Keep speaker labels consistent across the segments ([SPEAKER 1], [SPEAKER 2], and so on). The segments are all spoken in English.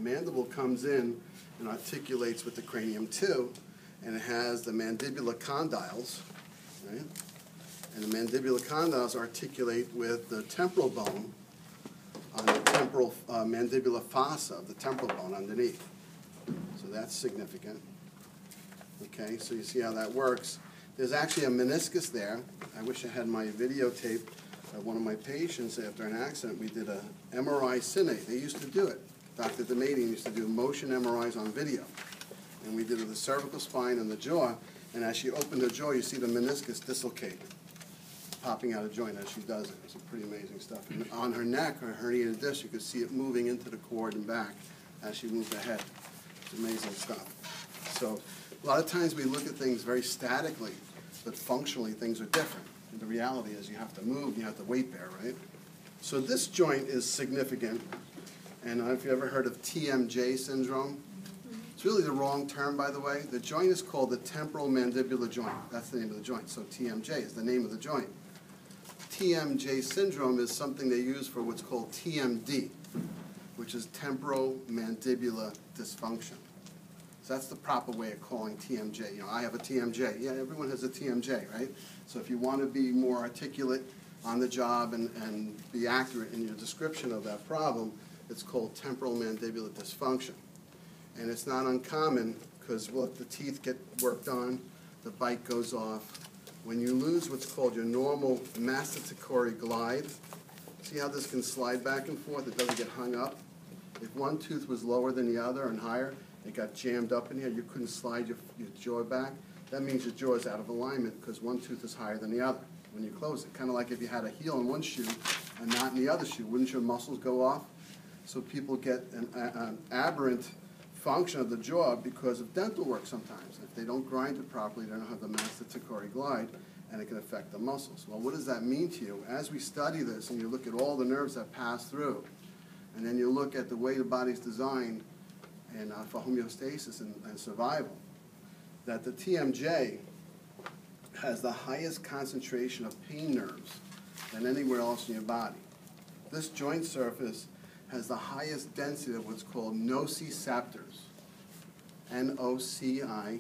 [SPEAKER 1] mandible comes in and articulates with the cranium too, and it has the mandibular condyles, right? And the mandibular condyles articulate with the temporal bone on the temporal mandibular fossa of the temporal bone underneath. So that's significant. Okay, so you see how that works. There's actually a meniscus there. I wish I had my videotape of one of my patients after an accident. We did a MRI cine. They used to do it. Dr. Demadian used to do motion MRIs on video. And we did it with the cervical spine and the jaw. And as she opened the jaw, you see the meniscus dislocate, popping out of joint as she does it. It's pretty amazing stuff. And on her neck, her herniated disc, you could see it moving into the cord and back as she moved ahead. It's amazing stuff. So a lot of times we look at things very statically, but functionally things are different. And the reality is you have to move, you have to weight bear, right? So this joint is significant. And if you've ever heard of TMJ syndrome, it's really the wrong term, by the way. The joint is called the temporal mandibular joint. That's the name of the joint. So TMJ is the name of the joint. TMJ syndrome is something they use for what's called TMD, which is temporal mandibular dysfunction. So that's the proper way of calling TMJ. You know, I have a TMJ. Yeah, everyone has a TMJ, right? So if you want to be more articulate on the job and be accurate in your description of that problem, it's called temporal mandibular dysfunction. And it's not uncommon because, look, the teeth get worked on, the bite goes off. When you lose what's called your normal masticatory glide, see how this can slide back and forth? It doesn't get hung up. If one tooth was lower than the other and higher, it got jammed up in here, you couldn't slide your jaw back. That means your jaw is out of alignment because one tooth is higher than the other when you close it. Kind of like if you had a heel in one shoe and not in the other shoe. Wouldn't your muscles go off? So people get an aberrant function of the jaw because of dental work sometimes. If they don't grind it properly, they don't have the masticatory glide, and it can affect the muscles. Well, what does that mean to you? As we study this and you look at all the nerves that pass through, and then you look at the way the body's designed and for homeostasis and survival, that the TMJ has the highest concentration of pain nerves than anywhere else in your body. This joint surface has the highest density of what's called nociceptors, N-O-C-I,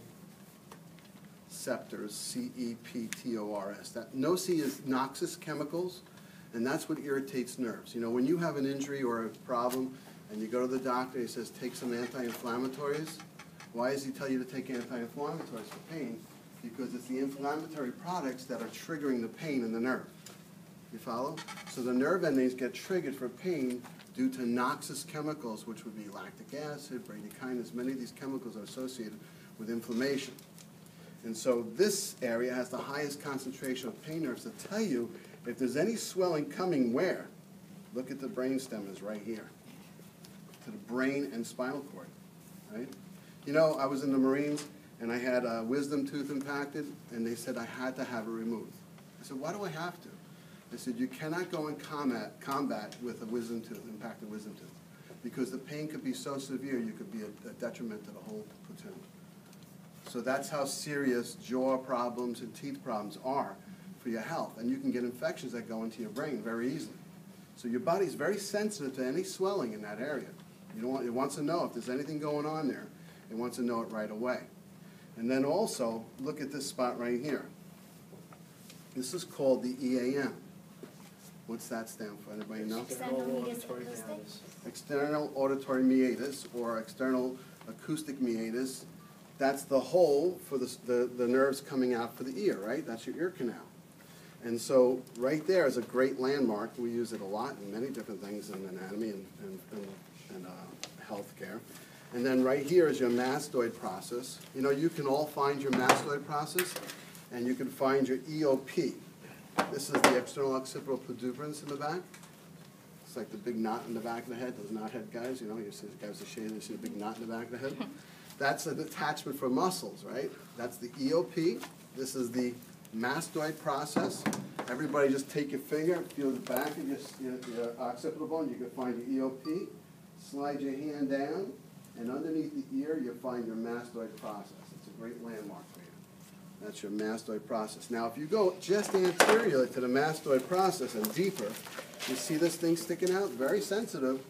[SPEAKER 1] septors, C-E-P-T-O-R-S. That noci is noxious chemicals, and that's what irritates nerves. You know, when you have an injury or a problem, and you go to the doctor, he says, take some anti-inflammatories. Why does he tell you to take anti-inflammatories for pain? Because it's the inflammatory products that are triggering the pain in the nerve. You follow? So the nerve endings get triggered for pain due to noxious chemicals, which would be lactic acid, bradykinin. Many of these chemicals are associated with inflammation. And so this area has the highest concentration of pain nerves to tell you if there's any swelling coming where. Look at the brainstem is right here, to the brain and spinal cord, right? You know, I was in the Marines, and I had a wisdom tooth impacted, and they said I had to have it removed. I said, why do I have to? They said, you cannot go in combat with a wisdom tooth, impacted wisdom tooth, because the pain could be so severe you could be a detriment to the whole platoon. So that's how serious jaw problems and teeth problems are for your health. And you can get infections that go into your brain very easily. So your body's very sensitive to any swelling in that area. It wants to know if there's anything going on there. It wants to know it right away. And then also, look at this spot right here. This is called the EAM. What's that stand for? Anybody know? External auditory meatus, or external acoustic meatus. That's the hole for the nerves coming out for the ear, right? That's your ear canal. And so right there is a great landmark. We use it a lot in many different things in anatomy and healthcare. And then right here is your mastoid process. You know, you can all find your mastoid process, and you can find your EOP. This is the external occipital pudendus in the back. It's like the big knot in the back of the head, those knothead guys, you know, you see the guys with shades, you see the big knot in the back of the head. That's an attachment for muscles, right? That's the EOP. This is the mastoid process. Everybody just take your finger, feel the back of your occipital bone, you can find your EOP. Slide your hand down, and underneath the ear, you'll find your mastoid process. It's a great landmark for you. That's your mastoid process. Now, if you go just anterior to the mastoid process and deeper, you see this thing sticking out? Very sensitive.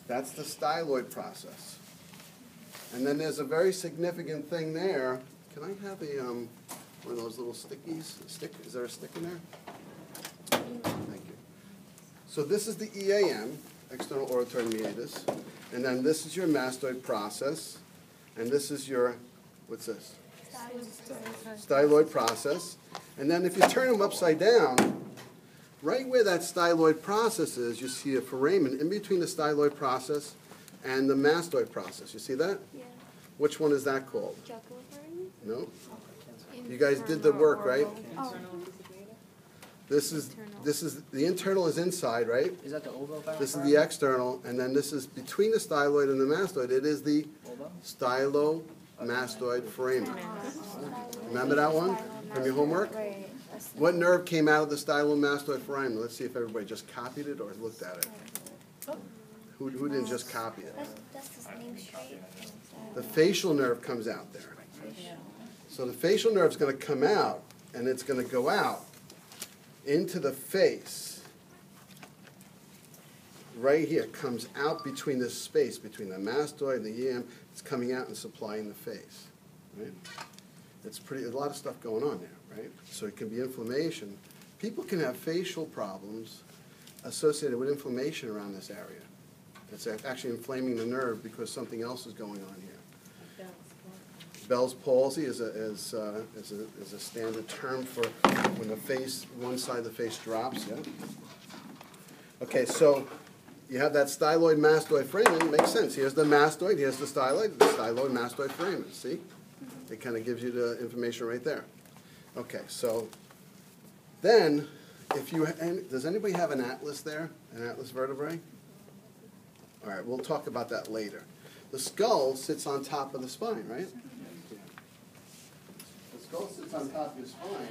[SPEAKER 1] That's the styloid process. And then there's a very significant thing there. Can I have one of those little stickies? Is there a stick in there? Thank you. So this is the EAM, external auditory meatus. And then this is your mastoid process. And this is your, what's this? Styloid process. And then if you turn them upside down, right where that styloid process is, you see a foramen in between the styloid process and the mastoid process. You see that?
[SPEAKER 2] Yeah.
[SPEAKER 1] Which one is that called?
[SPEAKER 2] Jugular foramen?
[SPEAKER 1] No. You guys did the work, right?
[SPEAKER 2] Oh.
[SPEAKER 1] This is the internal is inside, right?
[SPEAKER 3] Is that the oval?
[SPEAKER 1] This is the external, and then this is between the styloid and the mastoid. It is the stylomastoid foramen. Remember that one from your homework?
[SPEAKER 2] Right.
[SPEAKER 1] What nerve came out of the stylomastoid foramen? Let's see if everybody just copied it or looked at it. Who didn't just copy it?
[SPEAKER 2] That's the name straight.
[SPEAKER 1] The facial nerve comes out there. So the facial nerve is going to come out, and it's going to go out into the face. Right here, it comes out between this space, between the mastoid and the EM. It's coming out and supplying the face. Right? It's a lot of stuff going on there, right? So it can be inflammation. People can have facial problems associated with inflammation around this area. It's actually inflaming the nerve because something else is going on here. Bell's palsy is a standard term for when one side of the face drops. Yeah. Okay, so you have that styloid mastoid foramen. Makes sense. Here's the mastoid. Here's the styloid mastoid foramen. See, it kind of gives you the information right there. Okay, so then does anybody have an atlas there? An atlas vertebrae? All right, we'll talk about that later. The skull sits on top of the spine, right? The skull sits on top of your spine.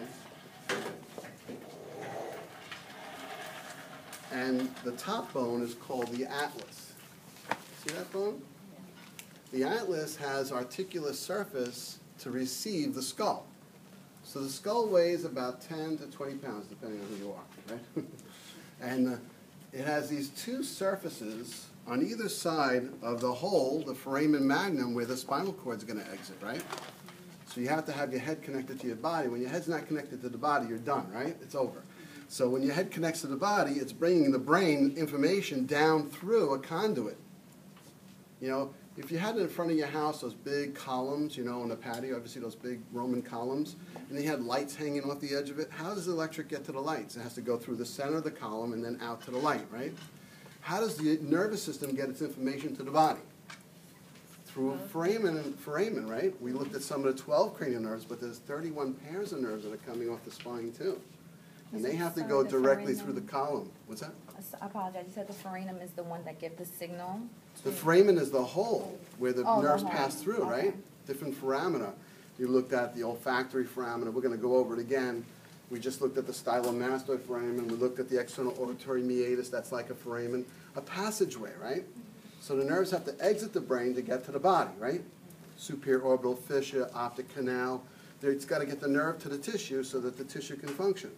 [SPEAKER 1] And the top bone is called the atlas. See that bone? The atlas has articulate surface to receive the skull. So the skull weighs about 10 to 20 pounds, depending on who you are, right? And it has these two surfaces on either side of the hole, the foramen magnum, where the spinal cord is going to exit, right? So you have to have your head connected to your body. When your head's not connected to the body, you're done, right? It's over. So when your head connects to the body, it's bringing the brain information down through a conduit. You know, if you had in front of your house those big columns, you know, on the patio, obviously those big Roman columns, and they had lights hanging off the edge of it, how does the electric get to the lights? It has to go through the center of the column and then out to the light, right? How does the nervous system get its information to the body? Through foramen, right? We looked at some of the 12 cranial nerves, but there's 31 pairs of nerves that are coming off the spine too. And they have to go directly through the column. What's that?
[SPEAKER 4] I apologize. You said the foramen is the one that gives the signal?
[SPEAKER 1] The foramen is the hole where the nerves pass through,
[SPEAKER 4] okay.
[SPEAKER 1] right? Different foramina. You looked at the olfactory foramina. We're going to go over it again. We just looked at the stylomastoid foramen. We looked at the external auditory meatus. That's like a foramen. A passageway, right? So the nerves have to exit the brain to get to the body, right? Superior orbital fissure, optic canal. It's got to get the nerve to the tissue so that the tissue can function.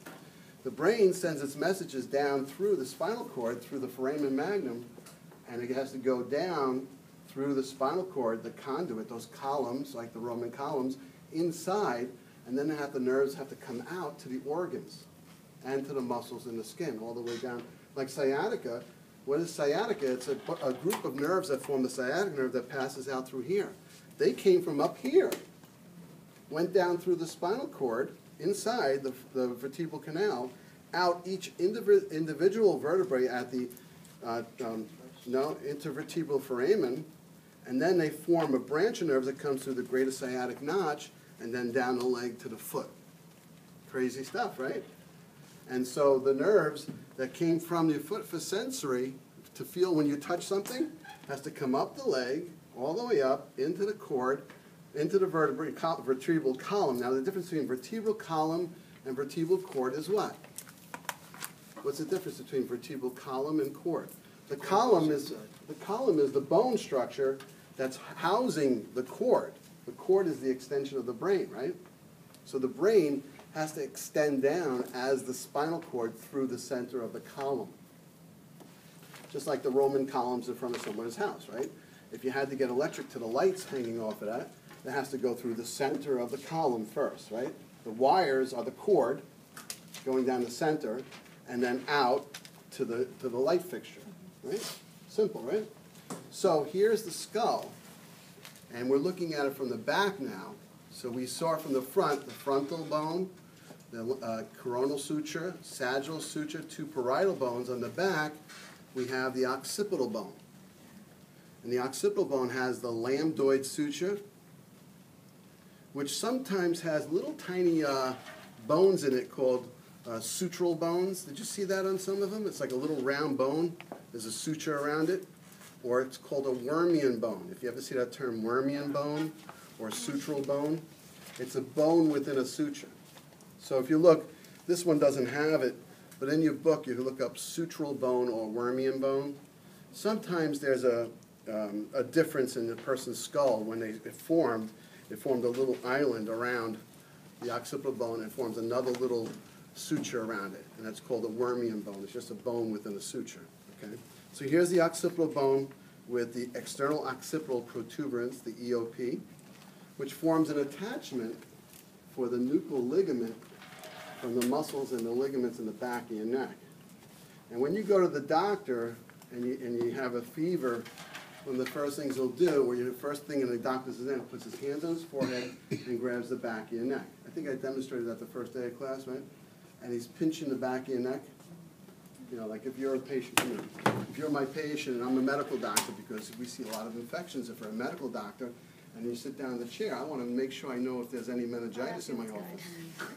[SPEAKER 1] The brain sends its messages down through the spinal cord, through the foramen magnum, and it has to go down through the spinal cord, the conduit, those columns, like the Roman columns, inside, and then the nerves have to come out to the organs and to the muscles in the skin, all the way down. Like sciatica, what is sciatica? It's a group of nerves that form the sciatic nerve that passes out through here. They came from up here, went down through the spinal cord, inside the vertebral canal, out each individual vertebrae at the intervertebral foramen, and then they form a branch of nerves that comes through the greatest sciatic notch, and then down the leg to the foot. Crazy stuff, right? And so the nerves that came from the foot for sensory, to feel when you touch something, has to come up the leg, all the way up, into the cord, into the vertebral column. Now the difference between vertebral column and vertebral cord is what? What's the difference between vertebral column and cord? The column is the bone structure that's housing the cord. The cord is the extension of the brain, right? So the brain has to extend down as the spinal cord through the center of the column. Just like the Roman columns in front of someone's house, right? if you had to get electric to the lights hanging off of that, it has to go through the center of the column first, right? The wires are the cord going down the center and then out to the light fixture, right? Simple, right? So here's the skull, and we're looking at it from the back now. So we saw from the front, the frontal bone, the coronal suture, sagittal suture, two parietal bones. On the back, we have the occipital bone. And the occipital bone has the lambdoid suture, which sometimes has little tiny bones in it called sutural bones. Did you see that on some of them? It's like a little round bone. There's a suture around it. Or it's called a Wormian bone. If you ever see that term, Wormian bone or sutural bone, it's a bone within a suture. So if you look, this one doesn't have it, but in your book you can look up sutural bone or Wormian bone. Sometimes there's a difference in the person's skull. When it formed a little island around the occipital bone and forms another little suture around it, and that's called a Wormian bone. It's just a bone within a suture. Okay? So here's the occipital bone with the external occipital protuberance, the EOP, which forms an attachment for the nuchal ligament from the muscles and the ligaments in the back of your neck. And when you go to the doctor and you have a fever, one of the first things he'll do, or the first thing in the doctor's is in, puts his hands on his forehead and grabs the back of your neck. I think I demonstrated that the first day of class, right? And he's pinching the back of your neck. You know, like if you're a patient, if you're my patient and I'm a medical doctor, because we see a lot of infections, if you're a medical doctor and you sit down in the chair, I want to make sure I know if there's any meningitis in my office.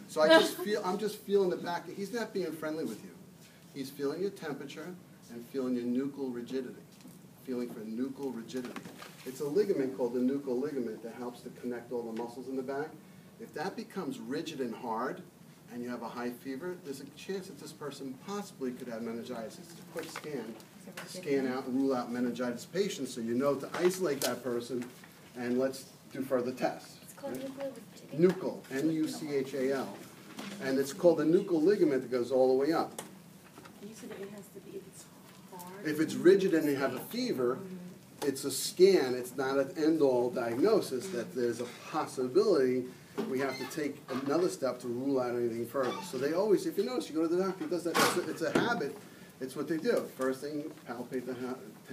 [SPEAKER 1] So I'm just feeling the back. He's not being friendly with you. He's feeling your temperature and feeling your nuchal rigidity. Feeling for nuchal rigidity. It's a ligament called the nuchal ligament that helps to connect all the muscles in the back. If that becomes rigid and hard, and you have a high fever, there's a chance that this person possibly could have meningitis. It's a quick scan out and rule out meningitis patients, so you know to isolate that person, and let's do further tests.
[SPEAKER 2] It's called nuchal.
[SPEAKER 1] Nuchal, N-U-C-H-A-L. And it's called the nuchal ligament that goes all the way up.
[SPEAKER 3] You said it has to be, if it's hard.
[SPEAKER 1] If it's rigid and you have a fever, it's a scan. It's not an end-all diagnosis that there's a possibility we have to take another step to rule out anything further. So they always, if you notice, you go to the doctor, he does that. It's a habit. It's what they do. First thing, palpate the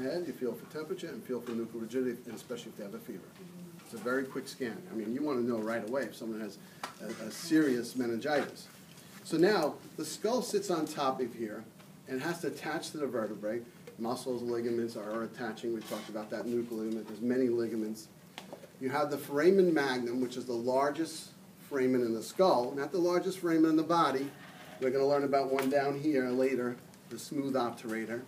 [SPEAKER 1] head, you feel for temperature and feel for nuchal rigidity, and especially if they have a fever. It's a very quick scan. I mean, you want to know right away if someone has a serious meningitis. So now, the skull sits on top of here and has to attach to the vertebrae. Muscles, ligaments are attaching. We talked about that nuchal ligament. There's many ligaments. You have the foramen magnum, which is the largest foramen in the skull, not the largest foramen in the body. We're going to learn about one down here later, the smooth obturator.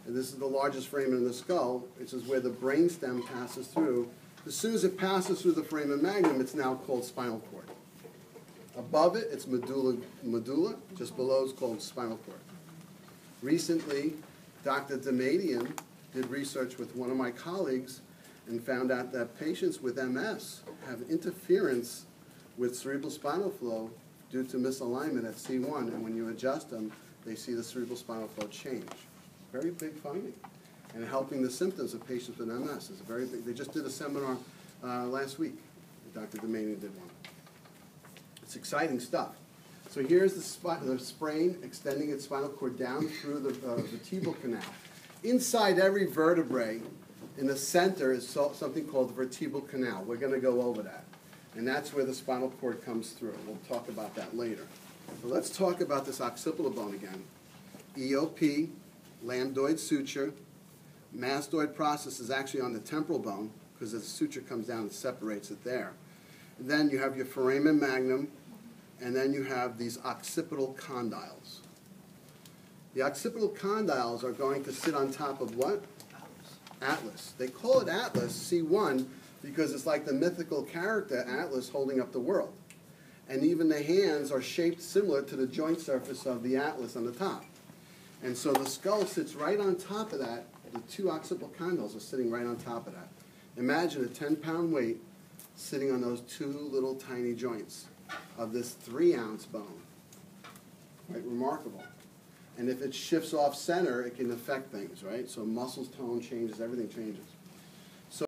[SPEAKER 1] And this is the largest foramen in the skull, which is where the brainstem passes through. As soon as it passes through the foramen magnum, it's now called spinal cord. Above it, it's medulla. Just below is called spinal cord. Recently, Dr. Damadian did research with one of my colleagues and found out that patients with MS have interference with cerebral spinal flow due to misalignment at C1, and when you adjust them, they see the cerebral spinal flow change. Very big finding. And helping the symptoms of patients with MS is a very big. They just did a seminar last week. Dr. Damadian did one. It's exciting stuff. So here's the sprain extending its spinal cord down through the vertebral canal. Inside every vertebrae, in the center is something called the vertebral canal. We're going to go over that. And that's where the spinal cord comes through. We'll talk about that later. So let's talk about this occipital bone again. EOP, lambdoid suture. Mastoid process is actually on the temporal bone because the suture comes down and separates it there. And then you have your foramen magnum, and then you have these occipital condyles. The occipital condyles are going to sit on top of what? Atlas. They call it Atlas, C1, because it's like the mythical character Atlas holding up the world. And even the hands are shaped similar to the joint surface of the Atlas on the top. And so the skull sits right on top of that. The two occipital condyles are sitting right on top of that. Imagine a 10-pound weight sitting on those two little tiny joints of this 3-ounce bone. Right? Remarkable. And if it shifts off center, it can affect things, right? So muscles tone changes, everything changes.